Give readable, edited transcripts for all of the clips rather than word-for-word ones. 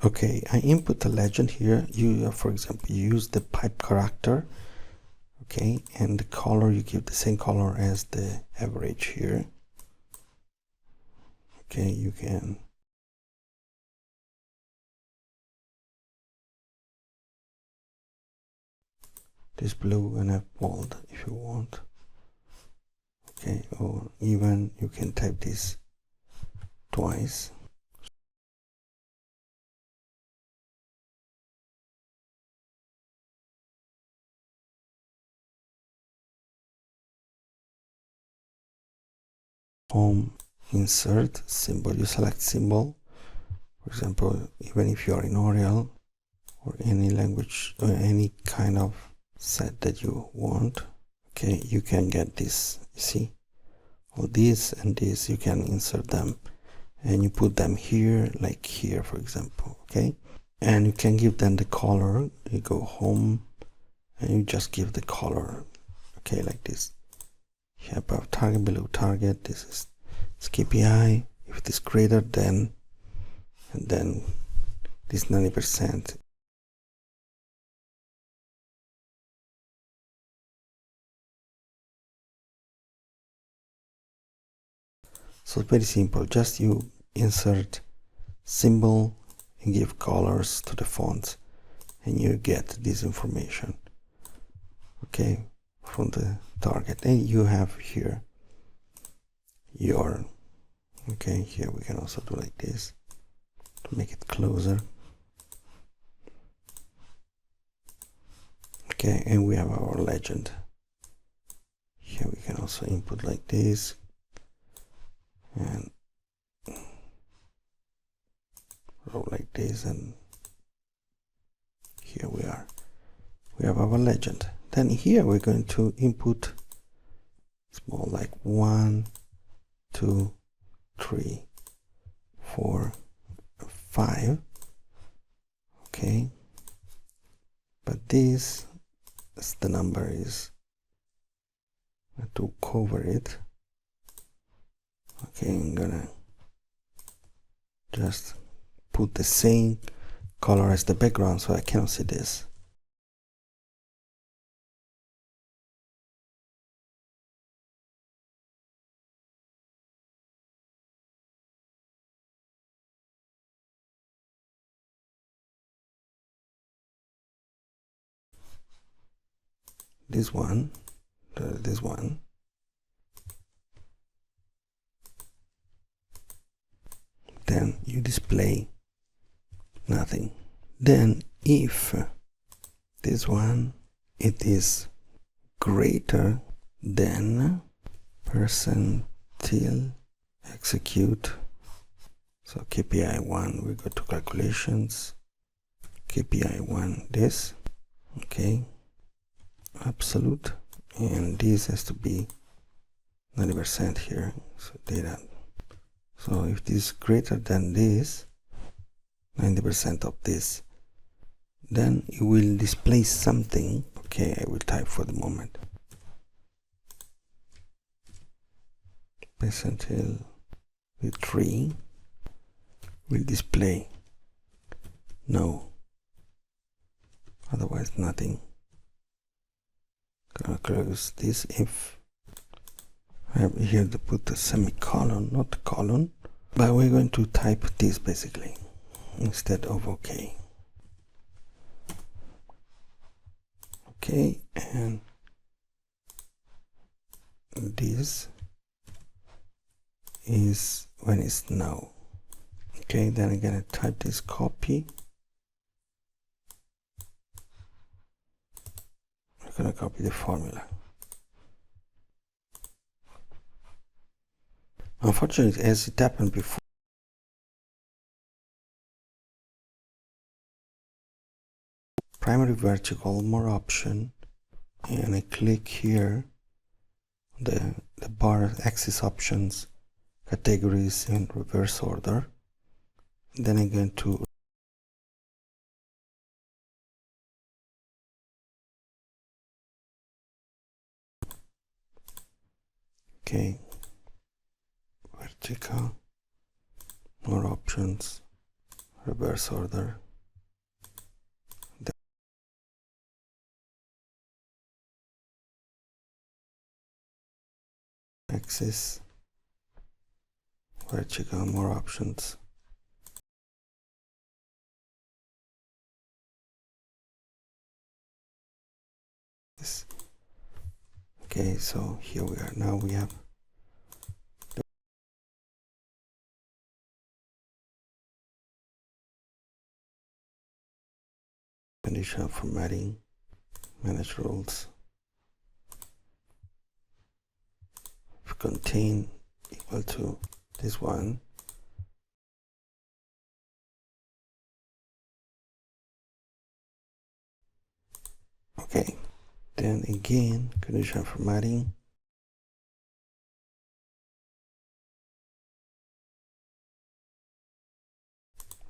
Okay, I input a legend here. You, for example, you use the pipe character, okay, and the color, you give the same color as the average here. Okay, you can this blue and have bold if you want. Okay, or even you can type this twice. Home, insert symbol, you select symbol, for example, even if you are in Oriel or any language or any kind of set that you want. Okay, you can get this, you see, all these and this, you can insert them and you put them here, like here, for example. Okay, and you can give them the color. You go home and you just give the color, okay, like this. Here above target, below target, this is 𝗙𝗂𝗃. If it is greater than, and then this 90%. So it's very simple, just you insert symbol and give colors to the fonts and you get this information, okay, from the target. And you have here your, okay, here we can also do like this to make it closer. Okay, and we have our legend. Here we can also input like this, and roll like this, and here we are. We have our legend. Then here we're going to input small, like 1, 2, 3, 4, 5. Okay, but this, as the number is to cover it. Okay, I'm gonna just put the same color as the background so I cannot see this. This one, this one. Then you display nothing. Then if this one, it is greater than % execute. So KPI1, we go to calculations, KPI1, this, okay, absolute, and this has to be 90% here, so data. So if this is greater than this, 90% of this, then it will display something. Okay, I will type for the moment. Percentile with 3 will display no, otherwise nothing. Gonna close this. If I have here to put a semicolon, not colon, but we're going to type this basically instead of OK. Okay, and this is when it's no. Okay, then I'm gonna type this copy. I'm gonna copy the formula. Unfortunately, as it happened before, primary vertical, more option, and I click here the bar axis options, categories in reverse order. Then I'm going to okay, vertical, more options, reverse order, the axis, where check out more options. Okay, so here we are. Now we have the conditional formatting, manage rules, contain equal to this one. Okay, then again, conditional formatting,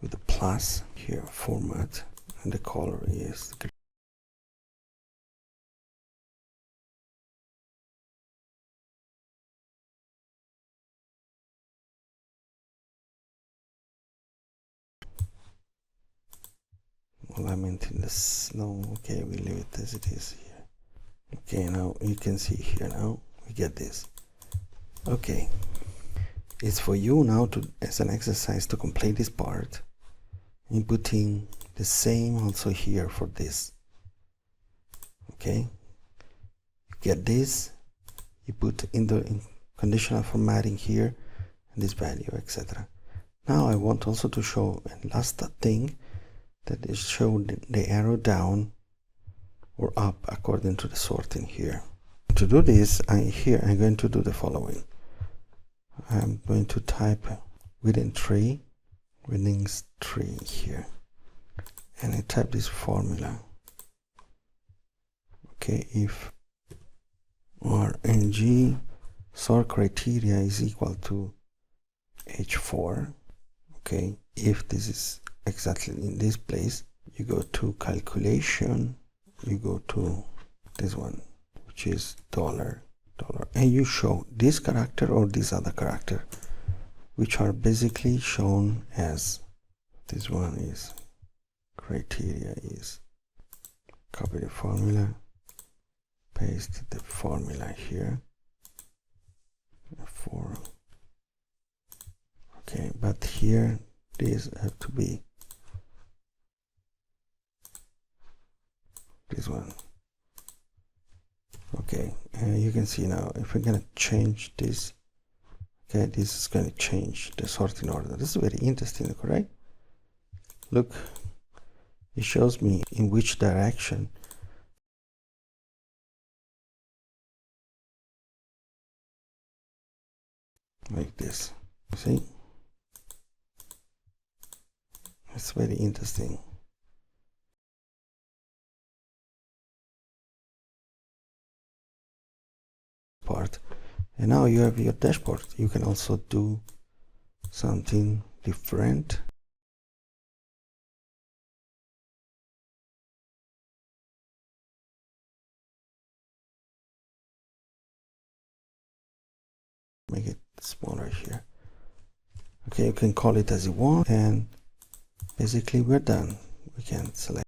with the plus here, format, and the color is green. Well, I meant in this, no, okay, we leave it as it is here. Okay, now you can see here, now we get this. Okay, it's for you now to, as an exercise, to complete this part, inputting the same also here for this. Okay, you get this, you put in the conditional formatting here, and this value, etc. Now I want also to show a last thing, that is show the arrow down or up according to the sorting here. To do this, I'm going to do the following. I'm going to type within 3 here, and I type this formula. Okay, if RNG sort criteria is equal to H4, okay, if this is exactly in this place, you go to calculation, you go to this one, which is $, and you show this character or this other character, which are basically shown as, this one is criteria is, copy the formula, paste the formula here for, okay, but here these have to be this one. Okay, you can see now if we're going to change this, okay, this is going to change the sorting order. This is very interesting, correct? Look, it shows me in which direction like this. See, it's very interesting. Part, and now you have your dashboard. You can also do something different. Make it smaller here. Okay, you can call it as you want, and basically we're done. We can select